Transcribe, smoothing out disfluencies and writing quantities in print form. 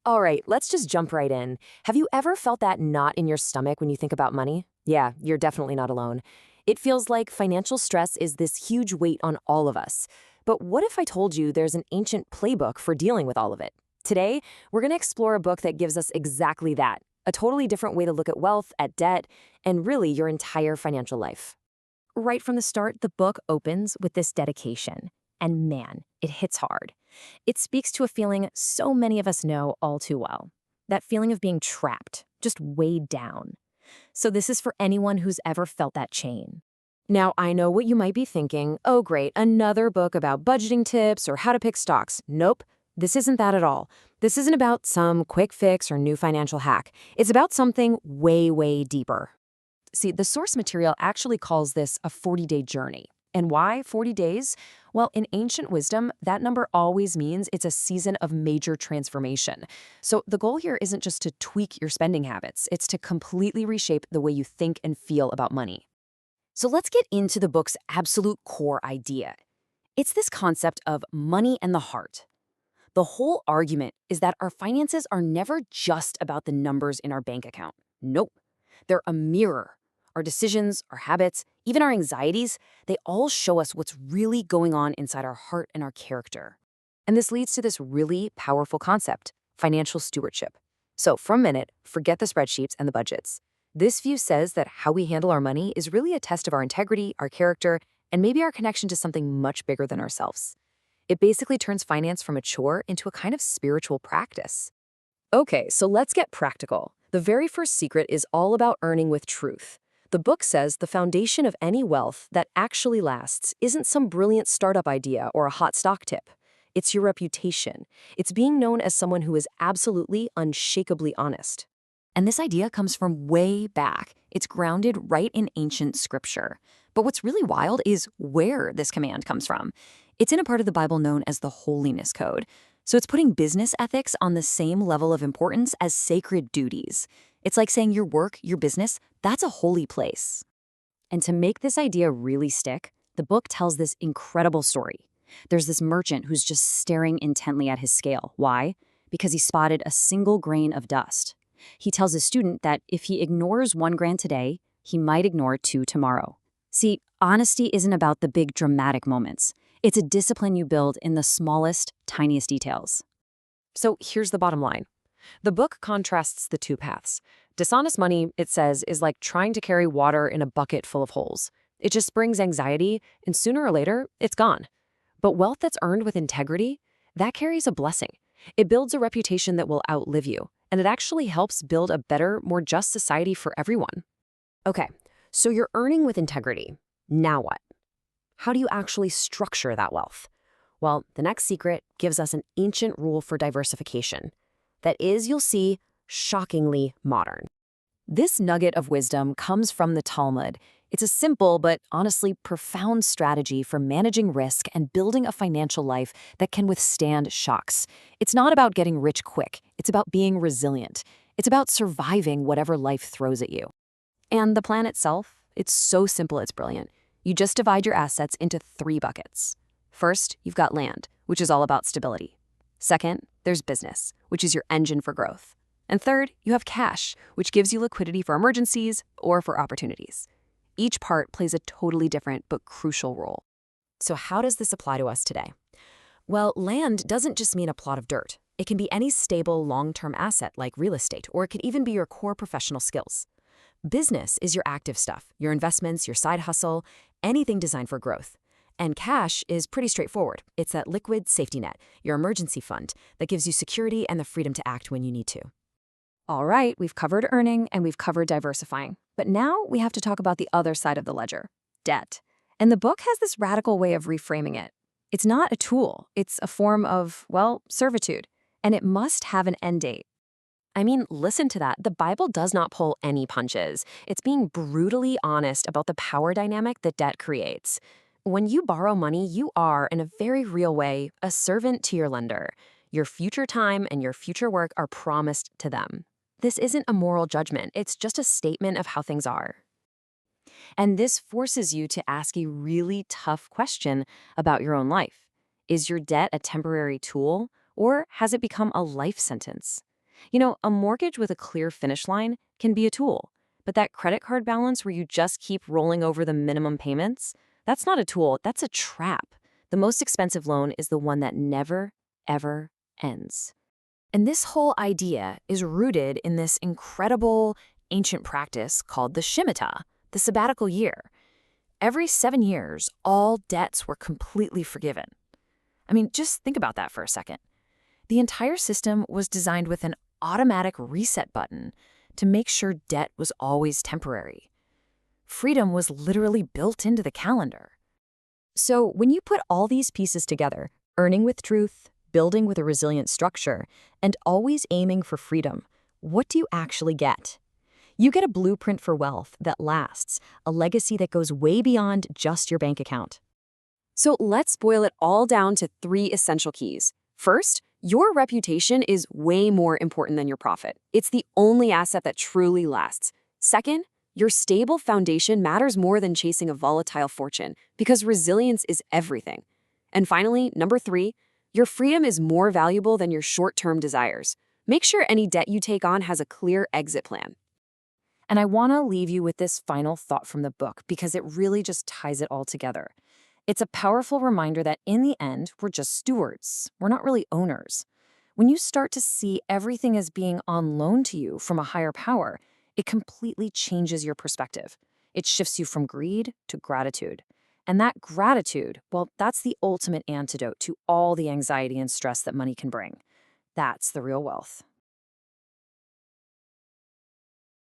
All right, let's just jump right in. Have you ever felt that knot in your stomach when you think about money? Yeah, you're definitely not alone. It feels like financial stress is this huge weight on all of us. But what if I told you there's an ancient playbook for dealing with all of it? Today, we're going to explore a book that gives us exactly that, a totally different way to look at wealth, at debt, and really your entire financial life. Right from the start, the book opens with this dedication. And man, it hits hard. It speaks to a feeling so many of us know all too well. That feeling of being trapped, just weighed down. So this is for anyone who's ever felt that chain. Now, I know what you might be thinking. Oh, great, another book about budgeting tips or how to pick stocks. Nope, this isn't that at all. This isn't about some quick fix or new financial hack. It's about something way, way deeper. See, the source material actually calls this a 40-day journey. And why 40 days? Well, in ancient wisdom, that number always means it's a season of major transformation. So the goal here isn't just to tweak your spending habits, it's to completely reshape the way you think and feel about money. So let's get into the book's absolute core idea. It's this concept of money and the heart. The whole argument is that our finances are never just about the numbers in our bank account. Nope. They're a mirror. Our decisions, our habits, even our anxieties, they all show us what's really going on inside our heart and our character. And this leads to this really powerful concept, financial stewardship. So for a minute, forget the spreadsheets and the budgets. This view says that how we handle our money is really a test of our integrity, our character, and maybe our connection to something much bigger than ourselves. It basically turns finance from a chore into a kind of spiritual practice. Okay, so let's get practical. The very first secret is all about earning with truth. The book says the foundation of any wealth that actually lasts isn't some brilliant startup idea or a hot stock tip. It's your reputation. It's being known as someone who is absolutely, unshakably honest. And this idea comes from way back. It's grounded right in ancient scripture. But what's really wild is where this command comes from. It's in a part of the Bible known as the Holiness Code. So it's putting business ethics on the same level of importance as sacred duties. It's like saying your work, your business, that's a holy place. And to make this idea really stick, the book tells this incredible story. There's this merchant who's just staring intently at his scale. Why? Because he spotted a single grain of dust. He tells his student that if he ignores 1 grain today, he might ignore 2 tomorrow. See, honesty isn't about the big dramatic moments. It's a discipline you build in the smallest, tiniest details. So here's the bottom line. The book contrasts the two paths. Dishonest money, it says, is like trying to carry water in a bucket full of holes. It just brings anxiety, and sooner or later, it's gone. But wealth that's earned with integrity, that carries a blessing. It builds a reputation that will outlive you, and it actually helps build a better, more just society for everyone. Okay, so you're earning with integrity. Now what? How do you actually structure that wealth? Well, the next secret gives us an ancient rule for diversification. That is, you'll see, shockingly modern. This nugget of wisdom comes from the Talmud. It's a simple but honestly profound strategy for managing risk and building a financial life that can withstand shocks. It's not about getting rich quick. It's about being resilient. It's about surviving whatever life throws at you. And the plan itself, it's so simple it's brilliant. You just divide your assets into 3 buckets. First, you've got land, which is all about stability. Second, there's business, which is your engine for growth. And third, you have cash, which gives you liquidity for emergencies or for opportunities. Each part plays a totally different but crucial role. So how does this apply to us today? Well, land doesn't just mean a plot of dirt. It can be any stable, long-term asset like real estate, or it could even be your core professional skills. Business is your active stuff, your investments, your side hustle, anything designed for growth. And cash is pretty straightforward. It's that liquid safety net, your emergency fund, that gives you security and the freedom to act when you need to. All right, we've covered earning and we've covered diversifying. But now we have to talk about the other side of the ledger, debt. And the book has this radical way of reframing it. It's not a tool. It's a form of, well, servitude. And it must have an end date. I mean, listen to that. The Bible does not pull any punches. It's being brutally honest about the power dynamic that debt creates. When you borrow money, you are, in a very real way, a servant to your lender. Your future time and your future work are promised to them. This isn't a moral judgment. It's just a statement of how things are. And this forces you to ask a really tough question about your own life. Is your debt a temporary tool, or has it become a life sentence? A mortgage with a clear finish line can be a tool, but that credit card balance where you just keep rolling over the minimum payments, that's not a tool, that's a trap. The most expensive loan is the one that never, ever ends. And this whole idea is rooted in this incredible ancient practice called the Shemitah, the sabbatical year. Every 7 years, all debts were completely forgiven. I mean, just think about that for a second. The entire system was designed with an automatic reset button to make sure debt was always temporary. Freedom was literally built into the calendar. So when you put all these pieces together, earning with truth, building with a resilient structure, and always aiming for freedom, what do you actually get? You get a blueprint for wealth that lasts, a legacy that goes way beyond just your bank account. So let's boil it all down to 3 essential keys. First, your reputation is way more important than your profit. It's the only asset that truly lasts. Second, your stable foundation matters more than chasing a volatile fortune because resilience is everything. And finally, number 3, your freedom is more valuable than your short-term desires. Make sure any debt you take on has a clear exit plan. And I want to leave you with this final thought from the book because it really just ties it all together. It's a powerful reminder that in the end, we're just stewards. We're not really owners. When you start to see everything as being on loan to you from a higher power, it completely changes your perspective. It shifts you from greed to gratitude. And that gratitude, well, that's the ultimate antidote to all the anxiety and stress that money can bring. That's the real wealth.